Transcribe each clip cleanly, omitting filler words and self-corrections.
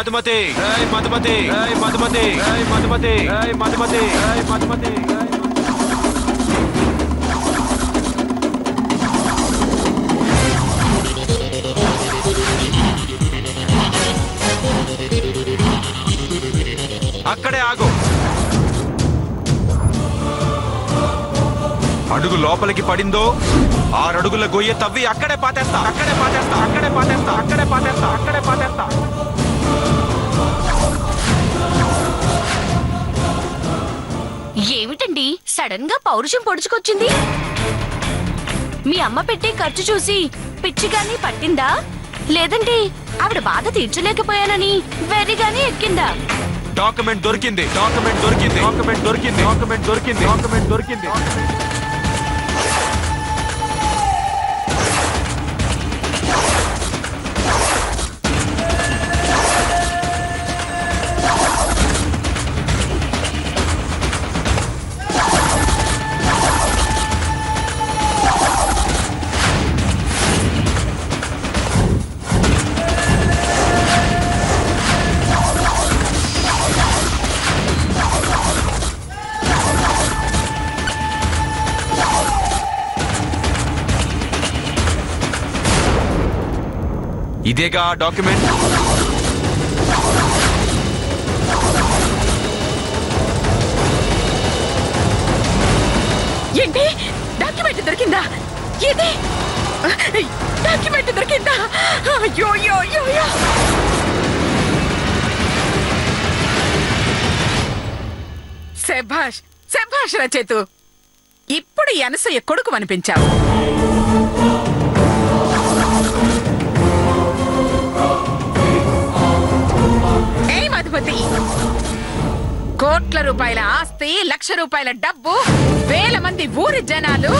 మధుమతి మధుమతి మధుమతి మధుమతి మధుమతి మధుమతి అక్కడే ఆగు. అడుగు లోపలికి పడిందో 6 అడుగుల గొయ్య తవ్వి అక్కడే పాతేస్తా అక్కడే పాతేస్తా అక్కడే పాతేస్తా అక్కడే పాతేస్తా అక్కడే పాతేస్తా. ఏమిటండి సడన్ గా పౌరుషం పొడుచుకొచ్చింది? మీ అమ్మ పెట్టే ఖర్చు చూసి పిచ్చిగాని పట్టిందా, లేదంటే ఆవిడ బాధ తీర్చలేకపోయానని వెర్రిగాని ఎక్కిందా? డాక్యుమెంట్ దొరికింది డాక్యుమెంట్ దొరికింది డాక్యుమెంట్ దొరికింది డాక్యుమెంట్ దొరికింది డాక్యుమెంట్ దొరికింది. ఇదేగా డాక్యుమెంట్. ఏంటి డాక్యుమెంట్ దొరికిందా? ఇది డాక్యుమెంట్ దొరికిందా? అయ్యో అయ్యో అయ్యో. శభాష్ శభాష్ రచేతు, ఇప్పుడు ఈ అనసూయ కొడుకు అనిపించావు. కోట్ల రూపాయల ఆస్తి, లక్ష రూపాయల డబ్బు, వేల మంది ఊరి జనాలు,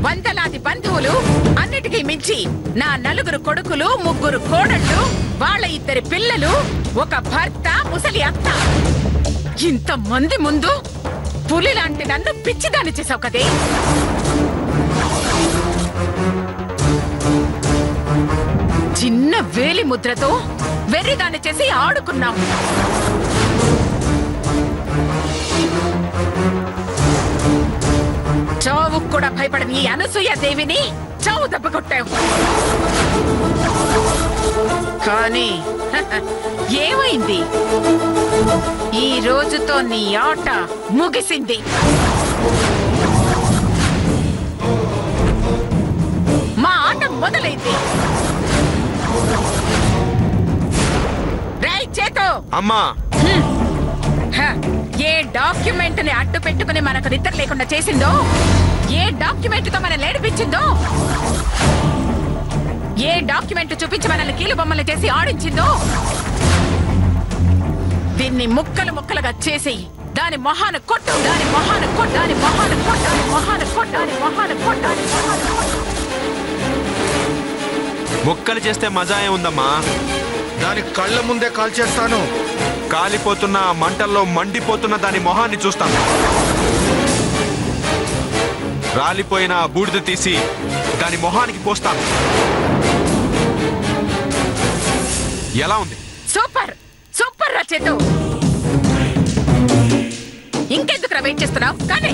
వందలాది బంధువులు, అన్నిటికీ మించి నా 4 కొడుకులు, 3 కోడళ్ళు, వాళ్ళ 2 పిల్లలు, ఒక భర్త, ముసలి అత్త. ఇంతమంది ముందు పులి లాంటి నన్ను పిచ్చిదాన్ని చేసావు కదే. చిన్న వేలి ముద్రతో వెర్రిదాన్ని చేసి ఆడుకున్నావు. చావు కూడా భయపడని ఈ అనసూయ దేవిని చావు దెబ్బ కొట్టావు. కానీ ఏమైంది? ఈ రోజుతో నీ ఆట ముగిసింది. మా ఆట మొదలైంది. రేయ్ చేతో అమ్మా, ఏ డాక్యుమెంట్ ని అడ్డు పెట్టుకుని మనకు నిద్ర లేకుండా చేసిందో, ఏ డాక్యుమెంట్ తో మనం లేడిపించిందో, ఏ డాక్యుమెంట్ చూపించి మనల్ని కీలు బొమ్మలు చేసి ఆడించిందో, దీన్ని ముక్కలు ముక్కలుగా చేసి దాని మొహాన కొట్టు, దాని మొహాన కొట్టు, దాని మొహాన కొట్టు, దాని మొహాన కొట్టు, దాని మొహాన కొట్టు, దాని మొహాన కొట్టు. ముక్కలు చేస్తే మజా ఏముందమ్మా? దాని కళ్ళ ముందే కాల్చేస్తాను. కాలిపోతున్న మంటల్లో మండిపోతున్న దాని మొహాన్ని చూస్తాను. రాలిపోయిన బూడిద తీసి దాని మొహానికి పోస్తాను. ఎలా ఉంది? సూపర్ సూపర్ రచేతు. ఇంకెందుకు వెయిట్ చేస్తున్నావు? కానీ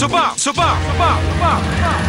సూపర్ సూపర్ సూపర్ సూపర్.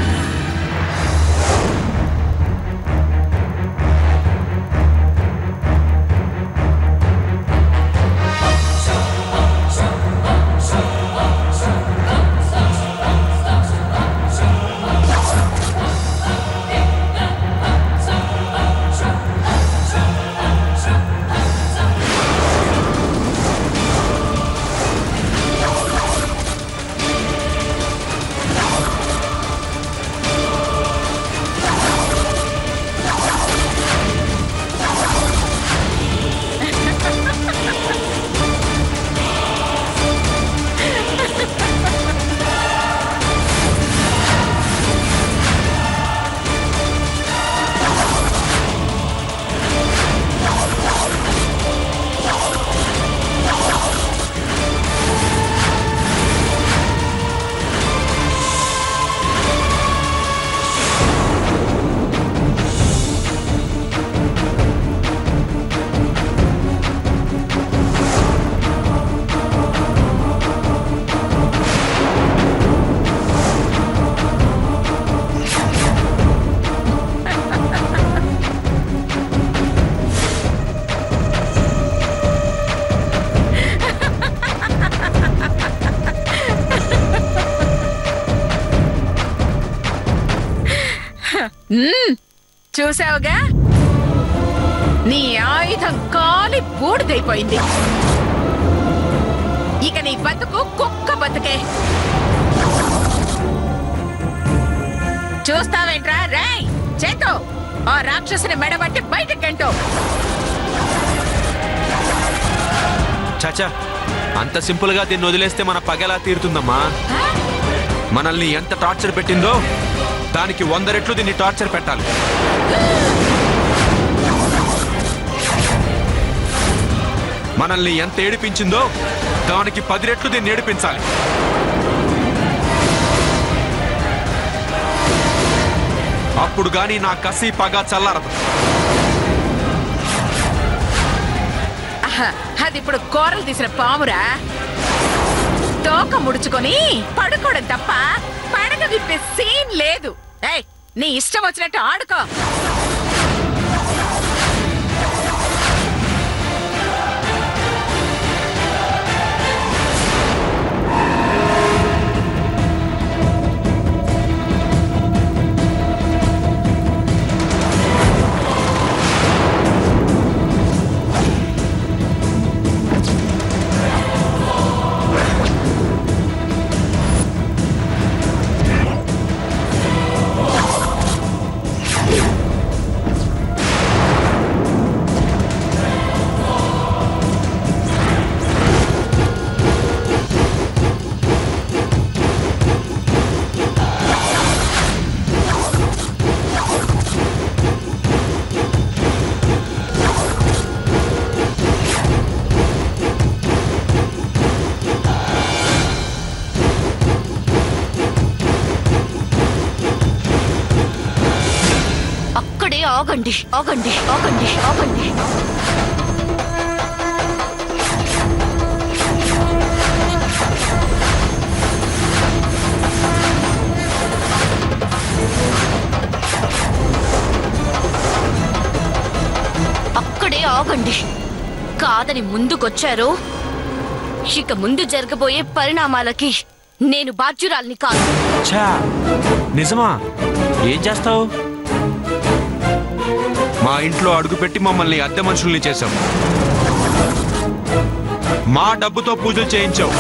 చూసావుగా నీ ఆయుధం కాలి బూడిదైపోయింది. ఇక నీ బతుకు కుక్క బతుకే. చూస్తావేంట్రా? రేయ్ చేతో ఆ రాక్షసుని మెడబట్టి బయటకెంటో. చాచా, అంత సింపుల్ గా దీన్ని వదిలేస్తే మన పగలా తీరుతుందమ్మా. మనల్ని ఎంత టార్చర్ పెట్టిందో దానికి 100 రెట్లు దీన్ని టార్చర్ పెట్టాలి. మనల్ని ఎంత ఏడిపించిందో దానికి 10 రెట్లు దీన్ని ఏడిపించాలి. అప్పుడు గాని నా కసి పగ చల్లారదు. అది ఇప్పుడు కూరలు తీసిన పామురా. తోక ముడుచుకొని పడుకోవడం తప్ప పడగ విప్పే సీన్ లేదు. ఏయ్, నీ ఇష్టం వచ్చినట్టు ఆడుకో. ఆగండి ఆగండి ఆగండి ఆగండి. అక్కడే ఆగండి. కాదని ముందుకొచ్చారో ఇక ముందు జరగబోయే పరిణామాలకి నేను బాధ్యురాల్ని కాదు. నిజమా? ఏం చేస్తావు? మా ఇంట్లో అడుగుపెట్టి మమ్మల్ని అద్దె మనుషుల్ని చేశావు. మా డబ్బుతో పూజలు చేయించావు.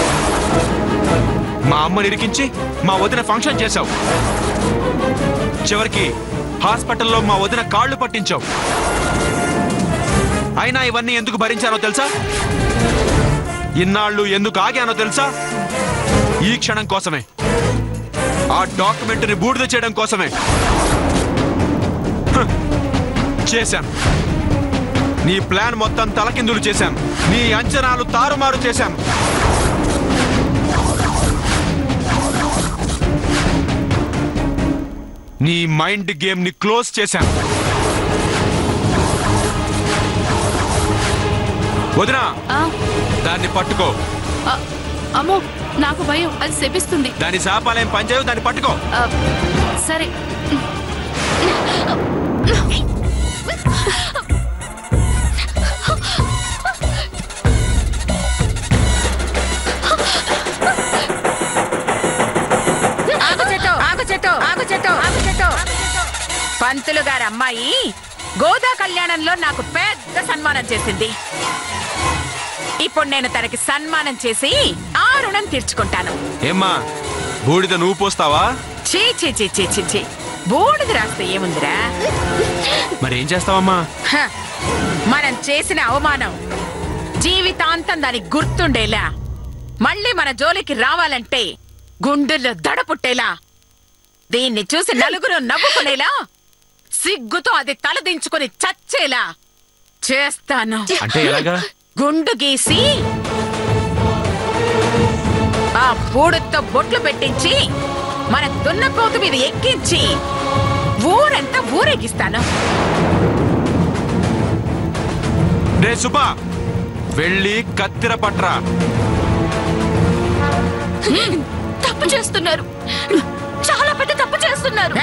మా అమ్మని ఇరికించి మా వదిన ఫంక్షన్ చేశావు. చివరికి హాస్పిటల్లో మా వదిన కాళ్ళు పట్టించావు. అయినా ఇవన్నీ ఎందుకు భరించానో తెలుసా? ఇన్నాళ్ళు ఎందుకు ఆగానో తెలుసా? ఈ క్షణం కోసమే. ఆ డాక్యుమెంటరీ బూడిద చేయడం కోసమే చేశాను. నీ ప్లాన్ మొత్తం తలకిందులు చేశాను. నీ అంచనాలు తారుమారు చేశాను. నీ మైండ్ గేమ్ ని క్లోజ్ చేశాను. వదినా, దాన్ని పట్టుకో. అమ్మో, నాకు భయం, అది శపిస్తుంది. దాని శాపాలేం పనిచేయవు, దాన్ని పట్టుకో. సరే. పంతులు గారి అమ్మాయి గోదా కళ్యాణంలో నాకు పెద్ద సన్మానం చేసింది. ఇప్పుడు నేను తనకి సన్మానం చేసి ఆ రుణం తీర్చుకుంటాను. ఏమ్మా, బూడిద నువ్వు పోస్తావా? చీ చీ చీ చీ చీ చీ, బూడిద రాస్తే ఏముందిరా? మరేం చేస్తావమ్మా? మనం చేసిన అవమానం జీవితాంతం దానికి గుర్తుండేలా, మళ్ళీ మన జోలికి రావాలంటే గుండెల్లో దడ పుట్టేలా, దీన్ని చూసి నలుగురు నవ్వుకునేలా, సిగ్గుతో అది తలదించుకుని చచ్చేలా చేస్తాను. అంటే ఎలాగా? గుండు గీసి ఆ బూడుతో బొట్లు పెట్టించి మన దున్నపోతు మీద ఎక్కించి ఊరంతా ఊరేగిస్తాను. రే సుబ్బా, వెళ్ళి కత్తిర పట్రా. తప్పు చేస్తున్నారు, చాలా పెద్ద తప్పు చేస్తున్నారు.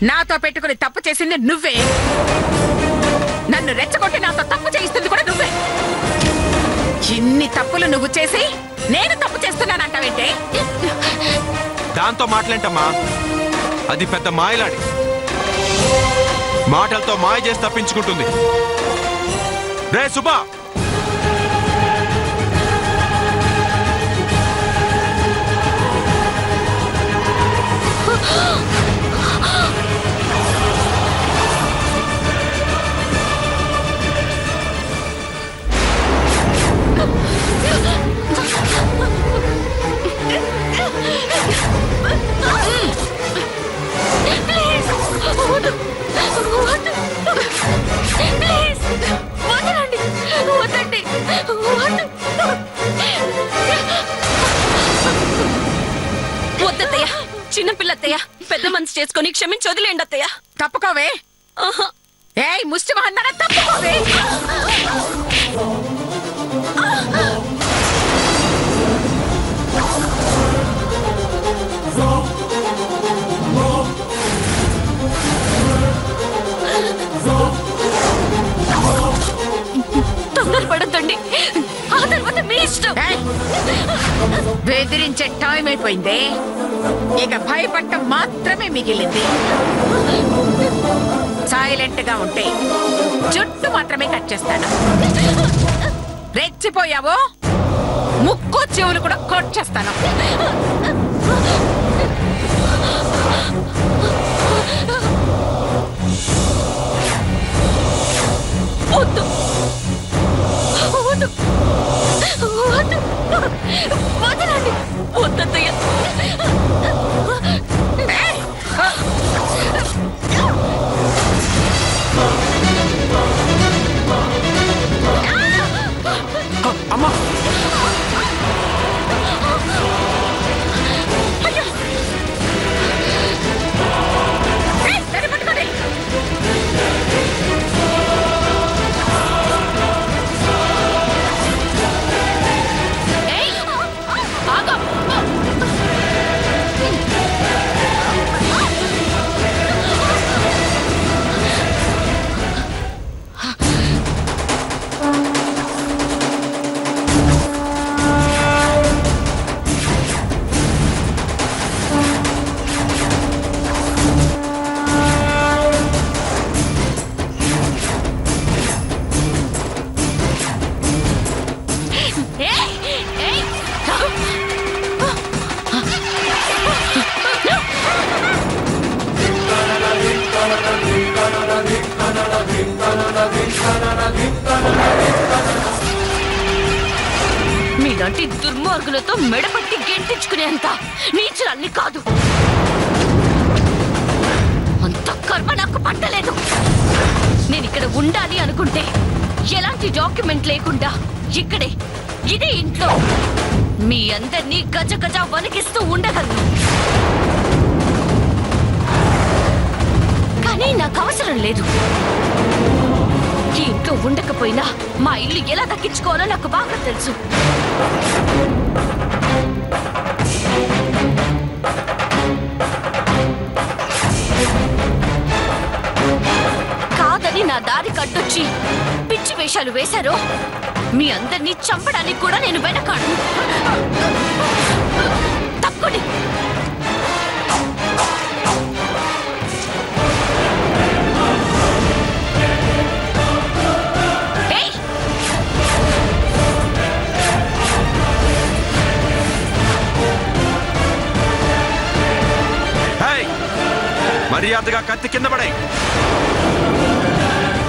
నాతో పెట్టుకుని తప్పు చేసింది నువ్వే. నన్ను రెచ్చగొట్టి నాతో తప్పు చేయిస్తుంది కూడా నువ్వే. ఇన్ని తప్పులు నువ్వు చేసి నేను తప్పు చేస్తున్నానంటావేంటే? దాంతో మాట్లాంటమ్మా. అది పెద్ద మాయలాడి. మాటలతో మాయ చేసి తప్పించుకుంటుంది. రే సుబ్బా, వద్దత్తయ్య, చిన్నపిల్లత్తయ్య, పెద్ద మనసు చేసుకొని క్షమించి వదిలేండి అత్తయ్య. తప్పుకోవే. ఏయ్ ముష్టి మహందన, తప్పుకోవే. తొందరపడద్దండి, ఆ తర్వాత మీ ఇష్టం. బెదిరించే టైం అయిపోయింది. ఇక భయపడటం మాత్రమే మిగిలింది. సైలెంట్ గా ఉంటే జుట్టు మాత్రమే కట్ చేస్తాను. రెచ్చిపోయావో ముక్కు చెవులు కూడా కట్ చేస్తాను. వద్దు వద్దు వద్దు, వదలండి. వద్దత్తయ్య. అమ్మా, మీలాంటి దుర్మార్గులతో మెడపట్టి గెంటించుకునేంత నీచులన్నీ కాదు. అంత కర్మ నాకు పట్టలేదు. నేను ఇక్కడ ఉండాలి అనుకుంటే ఎలాంటి డాక్యుమెంట్ లేకుండా ఇక్కడే, ఇదే ఇంట్లో మీ అందరినీ గజ గజ వణికిస్తూ ఉండగలను. కానీ నాకు అవసరం లేదు. ఈ ఇంట్లో ఉండకపోయినా మా ఇల్లు ఎలా దక్కించుకోవాలో నాకు బాగా తెలుసు. కాదని నా దారి కట్టొచ్చి పిచ్చి వేషాలు వేశారో మీ అందరినీ చంపడానికి కూడా నేను వెనకాడు. తప్పండి. మర్యాదగా కత్తి కింద పడే,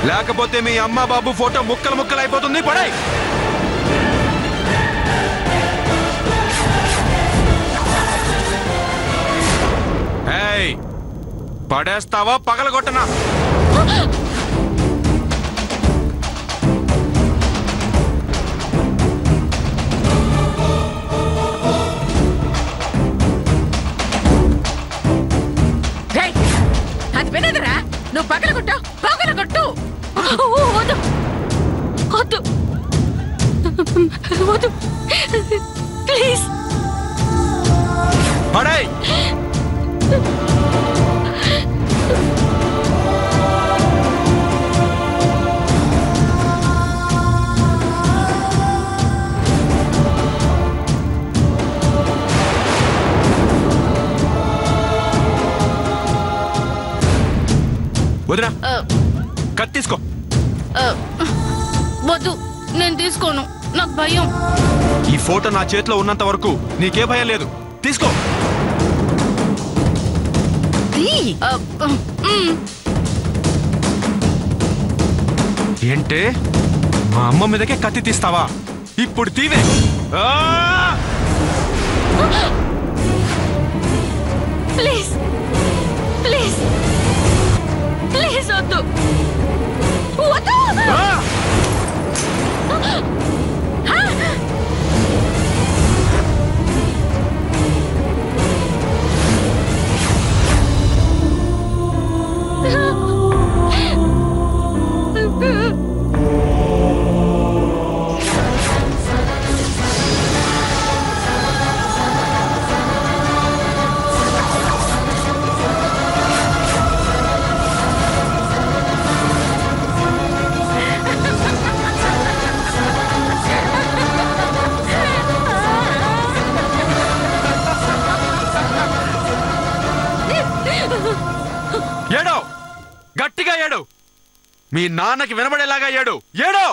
లేకపోతే మీ అమ్మ బాబు ఫోటో ముక్కలు ముక్కలు అయిపోతుంది. పడే. పడేస్తావా పగలగొట్టనా? అది వినదురా, నువ్వు పగలగొట్టు పగలగొట్టు. వద్దు వద్దు వద్దు, ప్లీజ్. పడే. వదినా కత్తి తీసుకో. వద్దు, నేను తీసుకోను, నాకు భయం. ఈ ఫోటో నా చేతిలో ఉన్నంత వరకు నీకే భయం లేదు. తీసుకో. ఏంటే మా అమ్మ మీదకే కత్తి తీస్తావా? ఇప్పుడు తీవే. ప్లీజ్ ప్లీజ్ ప్లీజ్ వద్దు. ఏడో, గట్టిగా ఏడు. మీ నాన్నకి వినబడేలాగా ఏడు. ఏడో.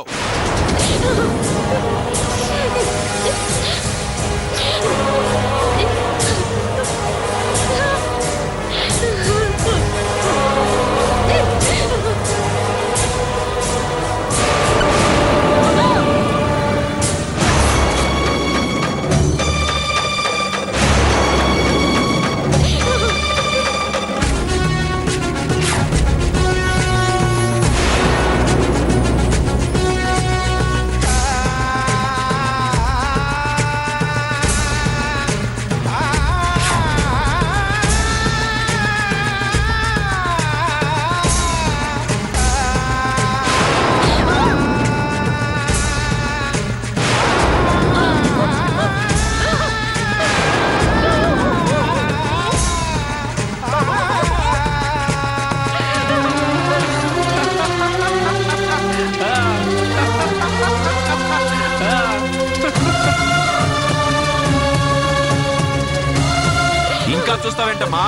ఇంకా చూస్తావేంటమ్మా?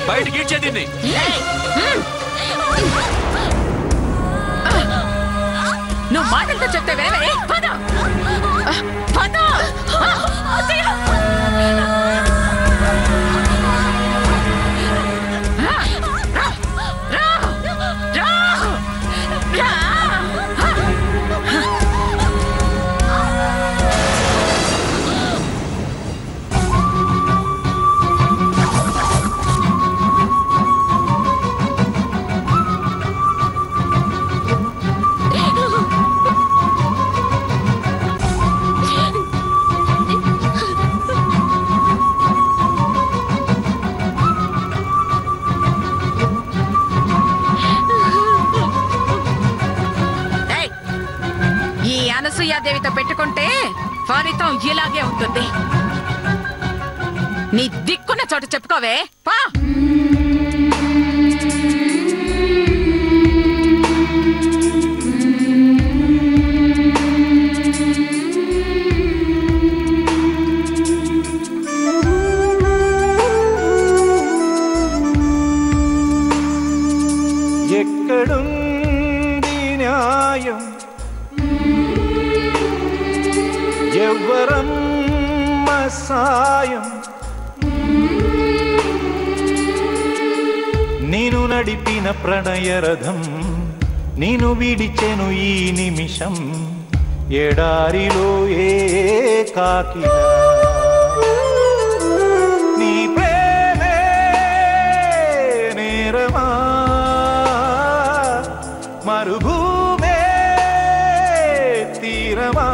బయటికి ఇచ్చే దీన్ని. నువ్వు మాటలతో చెప్తే వేరే పద పద. అనసూయాదేవితో పెట్టుకుంటే ఫలితం ఇలాగే ఉంటుంది. నీ దిక్కున్న చోట చెప్పుకోవే పా. ఎక్కడుంది న్యాయం? ఎవ్వరమ్మ సాయం? నేను నడిపిన ప్రణయరథం నేను విడిచెను ఈ నిమిషం. ఎడారిలో ఏకాకిలా నీ ప్రేమే నేరమా? మరుభూమే తీరమా?